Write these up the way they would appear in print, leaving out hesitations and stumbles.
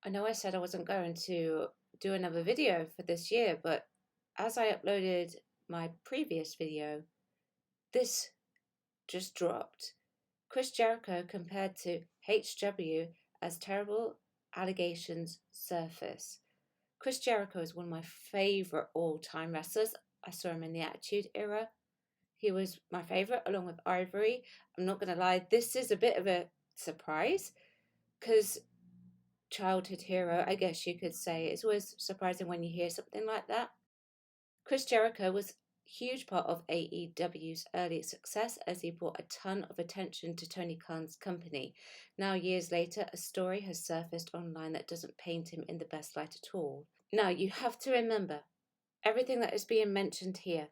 I know I said I wasn't going to do another video for this year, but as I uploaded my previous video, this just dropped. Chris Jericho compared to HW as terrible allegations surface. Chris Jericho is one of my favourite all-time wrestlers. I saw him in the Attitude Era. He was my favourite along with Ivory. I'm not going to lie, this is a bit of a surprise because childhood hero, I guess you could say. It's always surprising when you hear something like that. Chris Jericho was a huge part of AEW's early success as he brought a ton of attention to Tony Khan's company. Now, years later, a story has surfaced online that doesn't paint him in the best light at all. Now, you have to remember everything that is being mentioned here.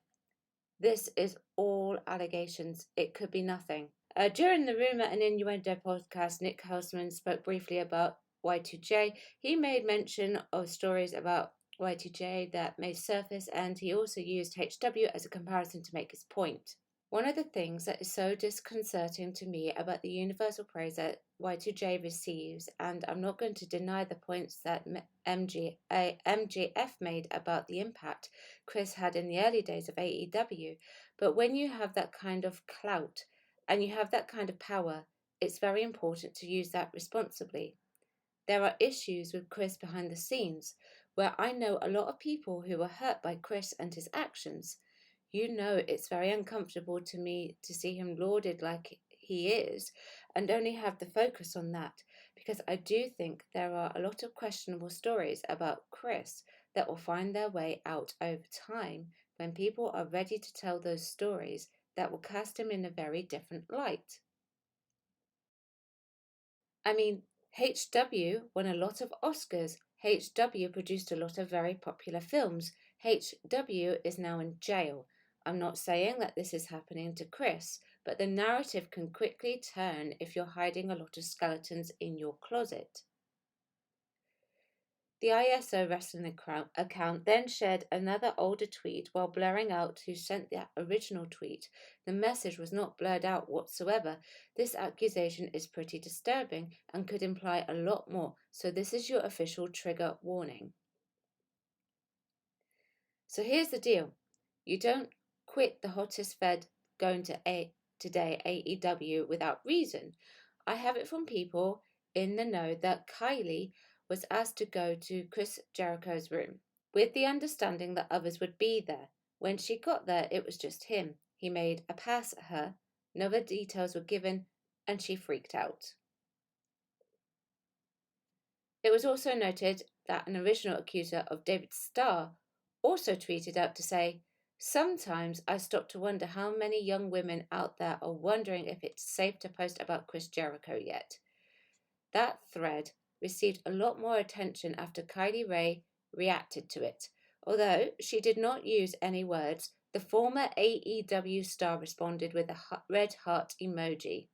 This is all allegations. It could be nothing. During the Rumour and Innuendo podcast, Nick Houseman spoke briefly about Y2J. He made mention of stories about Y2J that may surface, and he also used HW as a comparison to make his point. One of the things that is so disconcerting to me about the universal praise that Y2J receives, and I'm not going to deny the points that MGF made about the impact Chris had in the early days of AEW, but when you have that kind of clout and you have that kind of power, it's very important to use that responsibly. There are issues with Chris behind the scenes, where I know a lot of people who were hurt by Chris and his actions. You know, it's very uncomfortable to me to see him lauded like he is and only have the focus on that, because I do think there are a lot of questionable stories about Chris that will find their way out over time when people are ready to tell those stories that will cast him in a very different light. I mean, HW won a lot of Oscars. HW produced a lot of very popular films. HW is now in jail. I'm not saying that this is happening to Chris, but the narrative can quickly turn if you're hiding a lot of skeletons in your closet. The ISO wrestling account then shared another older tweet while blurring out who sent the original tweet. The message was not blurred out whatsoever. This accusation is pretty disturbing and could imply a lot more, so this is your official trigger warning. So here's the deal. You don't quit the hottest fed going to today AEW without reason. I have it from people in the know that Kylie was asked to go to Chris Jericho's room with the understanding that others would be there. When she got there, it was just him. He made a pass at her, no other details were given, and she freaked out. It was also noted that an original accuser of David Starr also tweeted out to say, "Sometimes I stop to wonder how many young women out there are wondering if it's safe to post about Chris Jericho yet." That thread received a lot more attention after Kylie Rae reacted to it. Although she did not use any words, the former AEW star responded with a red heart emoji.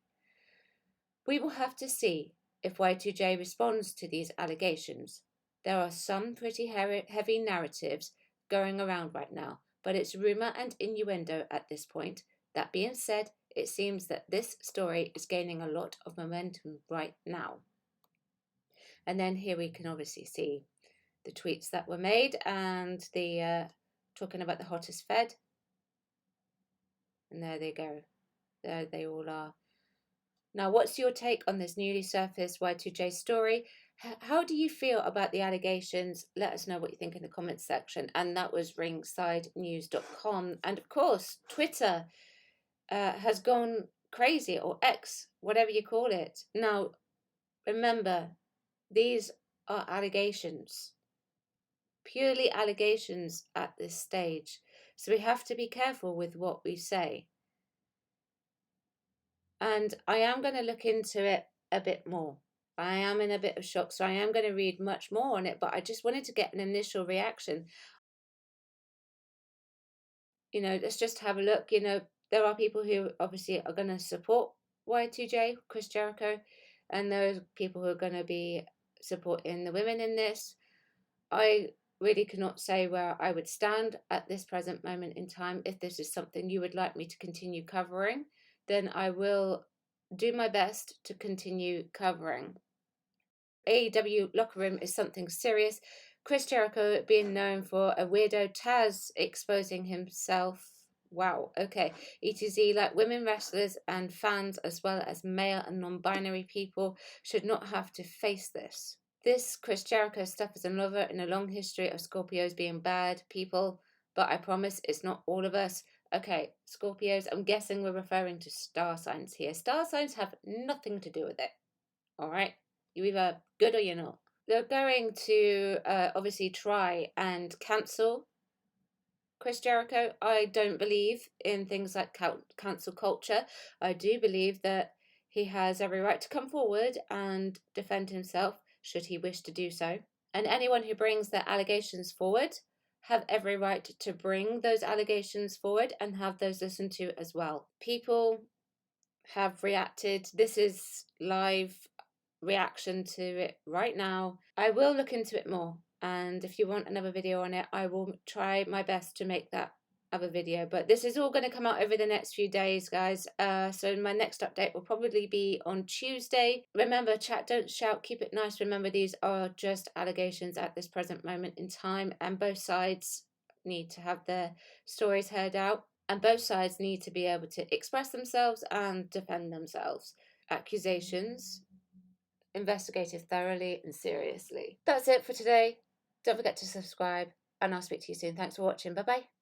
We will have to see if Y2J responds to these allegations. There are some pretty heavy narratives going around right now, but it's rumour and innuendo at this point. That being said, it seems that this story is gaining a lot of momentum right now. And then here we can obviously see the tweets that were made and the talking about the hottest fed. And there they go. There they all are. Now, what's your take on this newly surfaced Y2J story? How do you feel about the allegations? Let us know what you think in the comments section. And that was ringsidenews.com. And of course, Twitter has gone crazy, or X, whatever you call it. Now, remember, these are allegations, purely allegations at this stage. So we have to be careful with what we say. And I am going to look into it a bit more. I am in a bit of shock, so I am going to read much more on it, but I just wanted to get an initial reaction. Let's just have a look. There are people who obviously are going to support Y2J, Chris Jericho, and there are people who are going to be supporting the women in this. I really cannot say where I would stand at this present moment in time. If this is something you would like me to continue covering, then I will do my best to continue covering. AEW locker room is something serious. Chris Jericho being known for a weirdo, Taz exposing himself. Wow, okay. ETZ, like women wrestlers and fans, as well as male and non binary people, should not have to face this. This Chris Jericho stuff is another in a long history of Scorpios being bad people, but I promise it's not all of us. Okay, Scorpios, I'm guessing we're referring to star signs here. Star signs have nothing to do with it. Alright? You're either good or you're not. They're going to obviously try and cancel Chris Jericho. I don't believe in things like cancel culture. I do believe that he has every right to come forward and defend himself should he wish to do so. And anyone who brings their allegations forward have every right to bring those allegations forward and have those listened to as well. People have reacted. This is live reaction to it right now. I will look into it more, and if you want another video on it, I will try my best to make that other video, but this is all going to come out over the next few days, guys. So my next update will probably be on Tuesday. Remember, chat, don't shout, keep it nice. Remember, these are just allegations at this present moment in time, and both sides need to have their stories heard out, and both sides need to be able to express themselves and defend themselves. Accusations investigated thoroughly and seriously. That's it for today. Don't forget to subscribe, and I'll speak to you soon. Thanks for watching. Bye bye.